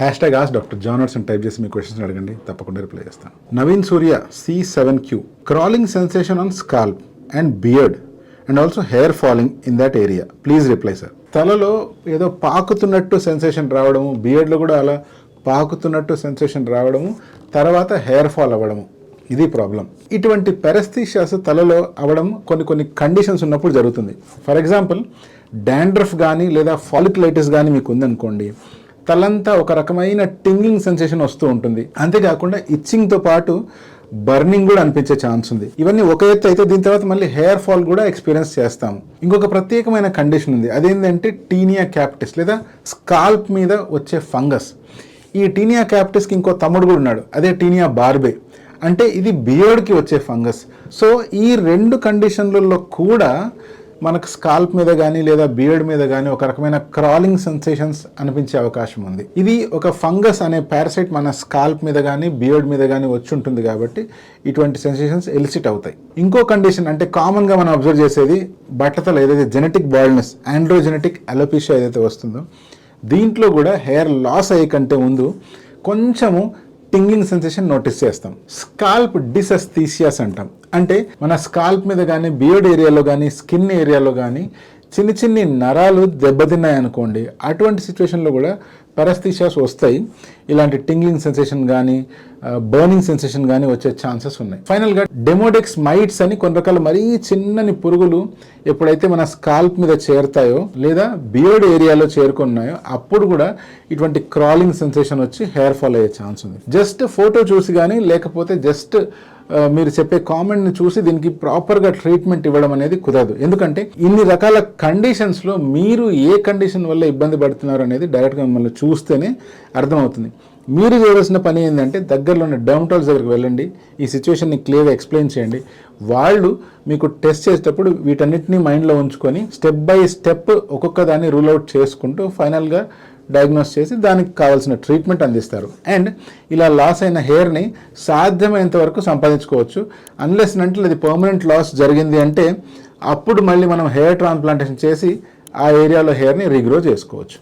#ask Dr. John Watson type చేసి మీ questions అడగండి, తప్పకుండా రిప్లై చేస్తాను. నవీన్ సూర్య C7Q, crawling sensation on scalp and beard and also hair falling in that area, please reply sir. తలలో ఏదో పాకుతున్నట్టు sensation రావడము, బియర్డ్లో కూడా అలా పాకుతున్నట్టు సెన్సేషన్ రావడము, తర్వాత హెయిర్ ఫాల్ అవ్వడము, ఇది ప్రాబ్లం. ఇటువంటి పెరస్థీషియాస్ తలలో అవ్వడం కొన్ని కండిషన్స్ ఉన్నప్పుడు జరుగుతుంది. ఫర్ ఎగ్జాంపుల్ డాండ్రఫ్ కానీ లేదా ఫాలిక్యులైటిస్ కానీ మీకు ఉందనుకోండి, తలంతా ఒక రకమైన టింగింగ్ సెన్సేషన్ వస్తూ ఉంటుంది. అంతేకాకుండా ఇచ్చింగ్తో పాటు బర్నింగ్ కూడా అనిపించే ఛాన్స్ ఉంది. ఇవన్నీ ఒక ఎత్తు అయితే దీని తర్వాత మళ్ళీ హెయిర్ ఫాల్ కూడా ఎక్స్పీరియన్స్ చేస్తాము. ఇంకొక ప్రత్యేకమైన కండిషన్ ఉంది, అదేంటంటే టీనియా క్యాపిటిస్ లేదా స్కాల్ప్ మీద వచ్చే ఫంగస్. ఈ టీనియా క్యాపిటిస్కి ఇంకో తమ్ముడు కూడా ఉన్నాడు, అదే టీనియా బార్బే. అంటే ఇది బియర్డ్కి వచ్చే ఫంగస్. సో ఈ రెండు కండిషన్లలో కూడా మనకు స్కాల్ప్ మీద కానీ లేదా బియర్డ్ మీద కానీ ఒక రకమైన క్రాలింగ్ సెన్సేషన్స్ అనిపించే అవకాశం ఉంది. ఇది ఒక ఫంగస్ అనే పారాసైట్ మన స్కాల్ప్ మీద కానీ బియర్డ్ మీద కానీ వచ్చి ఉంటుంది కాబట్టి ఇటువంటి సెన్సేషన్స్ ఎలిసిట్ అవుతాయి. ఇంకో కండిషన్ అంటే కామన్గా మనం అబ్జర్వ్ చేసేది బట్టతల, ఏదైతే జెనెటిక్ బాల్డ్నెస్, ఆండ్రోజెనెటిక్ అలోపేషియా ఏదైతే వస్తుందో దీంట్లో కూడా హెయిర్ లాస్ అయ్యే కంటే ముందు కొంచెము టింగింగ్ సెన్సేషన్ నోటీస్ చేస్తాం. స్కాల్ప్ డిసెస్థీసియాస్ అంటాం. అంటే మన స్కాల్ప్ మీద కానీ బియర్డ్ ఏరియాలో కానీ స్కిన్ ఏరియాలో కానీ చిన్ని నరాలు దెబ్బతిన్నాయి అనుకోండి, అటువంటి సిచ్యువేషన్లో కూడా పెరస్థీషియాస్ వస్తాయి. ఇలాంటి టింగ్లింగ్ సెన్సేషన్ కానీ బర్నింగ్ సెన్సేషన్ కానీ వచ్చే ఛాన్సెస్ ఉన్నాయి. ఫైనల్గా డెమోడెక్స్ మైట్స్ అని కొన్ని రకాల మరీ చిన్నని పురుగులు ఎప్పుడైతే మన స్కాల్ప్ మీద చేరుతాయో లేదా బియర్డ్ ఏరియాలో చేరుకున్నాయో అప్పుడు కూడా ఇటువంటి క్రాలింగ్ సెన్సేషన్ వచ్చి హెయిర్ ఫాల్ అయ్యే ఛాన్స్ ఉంది. జస్ట్ ఫోటో చూసి కానీ లేకపోతే జస్ట్ మీరు చెప్పే కామెంట్ని చూసి దీనికి ప్రాపర్గా ట్రీట్మెంట్ ఇవ్వడం అనేది కుదరదు. ఎందుకంటే ఇన్ని రకాల కండిషన్స్లో మీరు ఏ కండిషన్ వల్ల ఇబ్బంది పడుతున్నారు అనేది డైరెక్ట్గా మిమ్మల్ని చూస్తేనే అర్థమవుతుంది. మీరు చేయవలసిన పని ఏంటంటే దగ్గరలో ఉన్న డర్మటాలజిస్ట్ దగ్గరికి వెళ్ళండి, ఈ సిచ్యువేషన్ని క్లియర్గా ఎక్స్ప్లెయిన్ చేయండి. వాళ్ళు మీకు టెస్ట్ చేసేటప్పుడు వీటన్నిటిని మైండ్లో ఉంచుకొని స్టెప్ బై స్టెప్ ఒక్కొక్క దాన్ని రూల్ అవుట్ చేసుకుంటూ ఫైనల్గా డయాగ్నోస్ చేసి దానికి కావాల్సిన ట్రీట్మెంట్ అందిస్తారు. అండ్ ఇలా లాస్ అయిన హెయిర్ని సాధ్యమైనంత వరకు సంపాదించుకోవచ్చు. అన్లెస్ అంటే అది పర్మనెంట్ లాస్ జరిగింది అంటే అప్పుడు మళ్ళీ మనం హెయిర్ ట్రాన్స్ప్లాంటేషన్ చేసి ఆ ఏరియాలో హెయిర్ని రీగ్రో చేసుకోవచ్చు.